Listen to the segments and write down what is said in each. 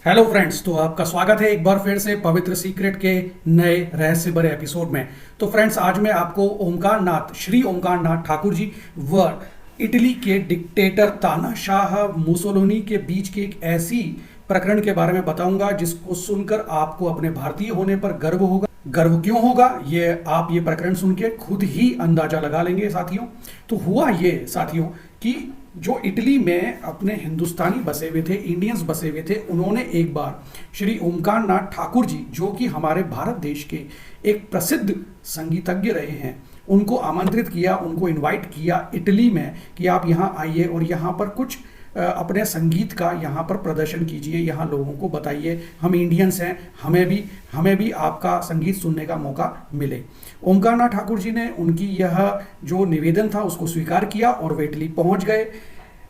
Hello friends, तो आपका स्वागत है एक बार फिर से पवित्र सीक्रेट के नए रहस्य भरे एपिसोड में। तो फ्रेंड्स, आज मैं आपको ओमकार नाथ, श्री ओमकार नाथ ठाकुर जी व इटली के डिक्टेटर तानाशाह मुसोलिनी के बीच के एक ऐसी प्रकरण के बारे में बताऊंगा जिसको सुनकर आपको अपने भारतीय होने पर गर्व होगा। गर्व क्यों होगा, ये आप ये प्रकरण सुन के खुद ही अंदाजा लगा लेंगे साथियों। तो हुआ ये साथियों कि जो इटली में अपने हिंदुस्तानी बसे हुए थे, इंडियंस बसे हुए थे, उन्होंने एक बार श्री ओमकार नाथ ठाकुर जी, जो कि हमारे भारत देश के एक प्रसिद्ध संगीतज्ञ रहे हैं, उनको आमंत्रित किया, उनको इनवाइट किया इटली में कि आप यहाँ आइए और यहाँ पर कुछ अपने संगीत का यहाँ पर प्रदर्शन कीजिए, यहाँ लोगों को बताइए, हम इंडियंस हैं, हमें भी आपका संगीत सुनने का मौका मिले। ओमकार नाथ ठाकुर जी ने उनकी यह जो निवेदन था उसको स्वीकार किया और वे इटली पहुँच गए।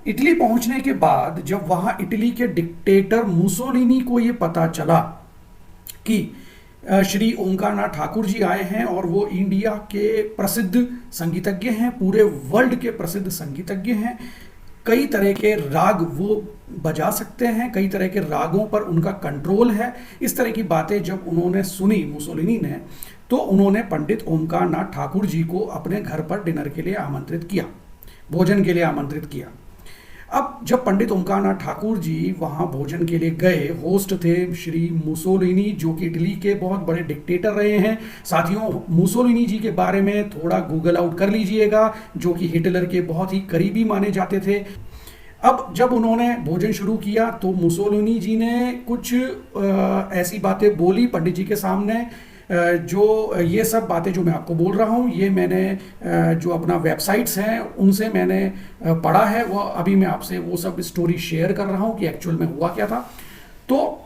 इटली पहुँचने के बाद जब वहाँ इटली के डिक्टेटर मुसोलिनी को ये पता चला कि श्री ओमकार नाथ ठाकुर जी आए हैं और वो इंडिया के प्रसिद्ध संगीतज्ञ हैं, पूरे वर्ल्ड के प्रसिद्ध संगीतज्ञ हैं, कई तरह के राग वो बजा सकते हैं, कई तरह के रागों पर उनका कंट्रोल है। इस तरह की बातें जब उन्होंने सुनी मुसोलिनी ने, तो उन्होंने पंडित ओमकार नाथ ठाकुर जी को अपने घर पर डिनर के लिए आमंत्रित किया, भोजन के लिए आमंत्रित किया। अब जब पंडित ओमकार नाथ ठाकुर जी वहाँ भोजन के लिए गए, होस्ट थे श्री मुसोलिनी, जो कि इटली के बहुत बड़े डिक्टेटर रहे हैं। साथियों, मुसोलिनी जी के बारे में थोड़ा गूगल आउट कर लीजिएगा, जो कि हिटलर के बहुत ही करीबी माने जाते थे। अब जब उन्होंने भोजन शुरू किया तो मुसोलिनी जी ने कुछ ऐसी बातें बोली पंडित जी के सामने, जो ये सब बातें जो मैं आपको बोल रहा हूँ, ये मैंने जो अपना वेबसाइट्स हैं उनसे मैंने पढ़ा है, वो अभी मैं आपसे वो सब स्टोरी शेयर कर रहा हूँ कि एक्चुअल में हुआ क्या था। तो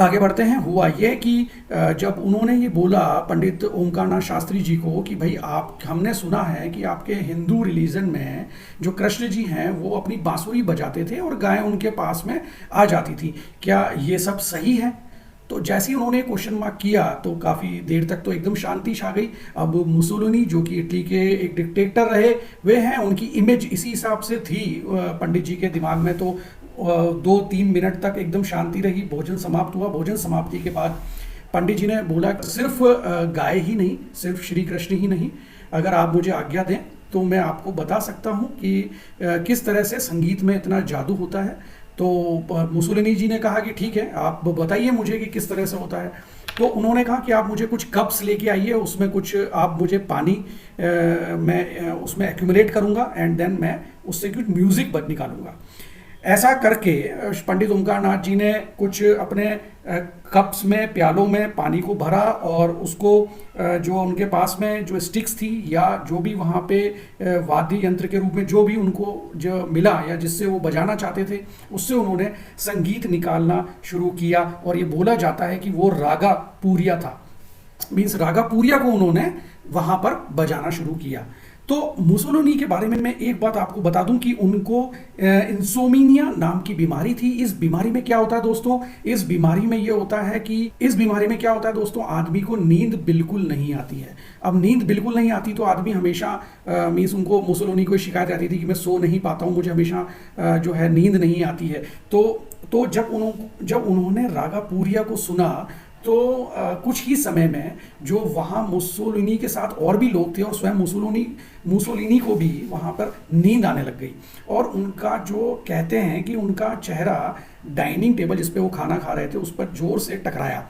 आगे बढ़ते हैं। हुआ ये कि जब उन्होंने ये बोला पंडित ओमकार नाथ शास्त्री जी को कि भाई हमने सुना है कि आपके हिंदू रिलीजन में जो कृष्ण जी हैं वो अपनी बांसुरी बजाते थे और गायें उनके पास में आ जाती थी, क्या ये सब सही है? तो जैसे ही उन्होंने क्वेश्चन मार्क किया तो काफ़ी देर तक तो एकदम शांति छा गई। अब मुसोलिनी, जो कि इटली के एक डिक्टेटर रहे, वे हैं, उनकी इमेज इसी हिसाब से थी पंडित जी के दिमाग में। तो 2-3 मिनट तक एकदम शांति रही। भोजन समाप्त हुआ। भोजन समाप्ति के बाद पंडित जी ने बोला, सिर्फ गाय ही नहीं, सिर्फ श्री कृष्ण ही नहीं, अगर आप मुझे आज्ञा दें तो मैं आपको बता सकता हूँ कि किस तरह से संगीत में इतना जादू होता है। तो मुसोलिनी जी ने कहा कि ठीक है, आप बताइए मुझे कि किस तरह से होता है। तो उन्होंने कहा कि आप मुझे कुछ कप्स लेके आइए, उसमें कुछ आप मुझे पानी मैं उसमें एक्यूमुलेट करूँगा एंड देन मैं उससे कुछ म्यूज़िक निकालूंगा। ऐसा करके पंडित ओमकार नाथ जी ने कुछ अपने कप्स में, प्यालों में पानी को भरा और उसको जो उनके पास में जो स्टिक्स थी या जो भी वहाँ पे वाद्य यंत्र के रूप में जो भी उनको जो मिला या जिससे वो बजाना चाहते थे, उससे उन्होंने संगीत निकालना शुरू किया। और ये बोला जाता है कि वो रागा पूरिया था, मीन्स रागा पूरिया को उन्होंने वहाँ पर बजाना शुरू किया। तो मुसोलिनी के बारे में मैं एक बात आपको बता दूं कि उनको इंसोमिनिया नाम की बीमारी थी। इस बीमारी में क्या होता है दोस्तों, इस बीमारी में ये होता है कि आदमी को नींद बिल्कुल नहीं आती है। अब नींद बिल्कुल नहीं आती तो आदमी हमेशा मीन्स उनको, मुसोलिनी को शिकायत आती थी कि मैं सो नहीं पाता हूँ, मुझे हमेशा जो है नींद नहीं आती है। तो जब उन्होंने रागा पूरिया को सुना तो कुछ ही समय में जो वहाँ मुसोलिनी के साथ और भी लोग थे और स्वयं मुसोलिनी को भी वहाँ पर नींद आने लग गई। और उनका जो कहते हैं कि उनका चेहरा डाइनिंग टेबल जिस पे वो खाना खा रहे थे उस पर जोर से टकराया।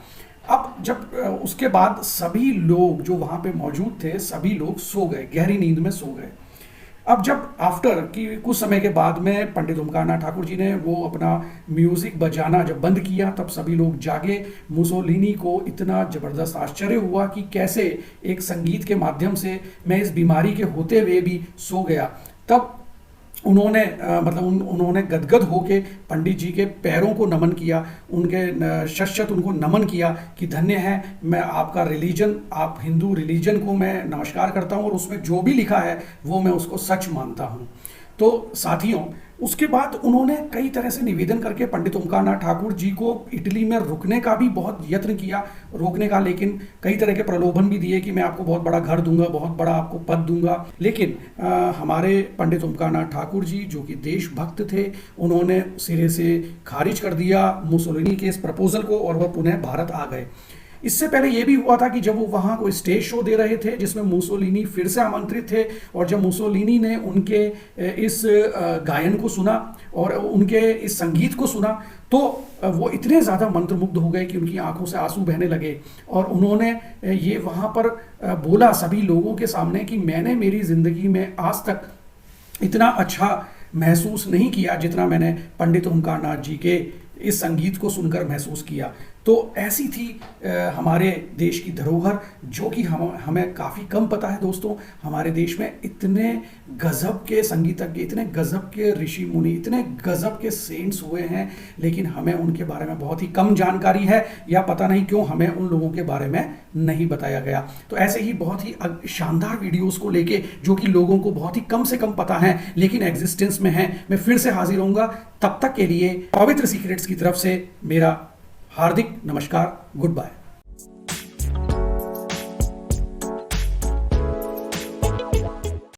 अब जब उसके बाद सभी लोग जो वहाँ पे मौजूद थे, सभी लोग सो गए, गहरी नींद में सो गए। अब जब आफ्टर कि कुछ समय के बाद में पंडित ओमकार नाथ ठाकुर जी ने वो अपना म्यूज़िक बजाना जब बंद किया, तब सभी लोग जागे। मुसोलिनी को इतना ज़बरदस्त आश्चर्य हुआ कि कैसे एक संगीत के माध्यम से मैं इस बीमारी के होते हुए भी सो गया। तब उन्होंने गदगद होके पंडित जी के पैरों को नमन किया, उनके शत उनको नमन किया कि धन्य है, मैं आपका रिलीजन, आप हिंदू रिलीजन को मैं नमस्कार करता हूँ और उसमें जो भी लिखा है वो मैं उसको सच मानता हूँ। तो साथियों, उसके बाद उन्होंने कई तरह से निवेदन करके पंडित ओमकारनाथ ठाकुर जी को इटली में रुकने का भी बहुत यत्न किया, रोकने का, लेकिन कई तरह के प्रलोभन भी दिए कि मैं आपको बहुत बड़ा घर दूंगा, बहुत बड़ा आपको पद दूंगा। लेकिन हमारे पंडित ओमकारनाथ ठाकुर जी जो कि देशभक्त थे, उन्होंने सिरे से खारिज कर दिया मुसोलिनी के इस प्रपोजल को और वह पुनः भारत आ गए। इससे पहले यह भी हुआ था कि जब वो वहाँ कोई स्टेज शो दे रहे थे जिसमें मुसोलिनी फिर से आमंत्रित थे, और जब मुसोलिनी ने उनके इस गायन को सुना और उनके इस संगीत को सुना तो वो इतने ज़्यादा मंत्रमुग्ध हो गए कि उनकी आंखों से आंसू बहने लगे, और उन्होंने ये वहाँ पर बोला सभी लोगों के सामने कि मैंने मेरी ज़िंदगी में आज तक इतना अच्छा महसूस नहीं किया जितना मैंने पंडित ओमकारनाथ जी के इस संगीत को सुनकर महसूस किया। तो ऐसी थी हमारे देश की धरोहर, जो कि हमें काफ़ी कम पता है दोस्तों। हमारे देश में इतने गजब के संगीतज्ञ, इतने गजब के ऋषि मुनि, इतने गजब के सेंट्स हुए हैं, लेकिन हमें उनके बारे में बहुत ही कम जानकारी है, या पता नहीं क्यों हमें उन लोगों के बारे में नहीं बताया गया। तो ऐसे ही बहुत ही शानदार वीडियोस को लेके जो कि लोगों को बहुत ही कम से कम पता है लेकिन एग्जिस्टेंस में है, मैं फिर से हाजिर होऊंगा। तब तक के लिए पवित्र सीक्रेट्स की तरफ से मेरा हार्दिक नमस्कार, गुड बाय।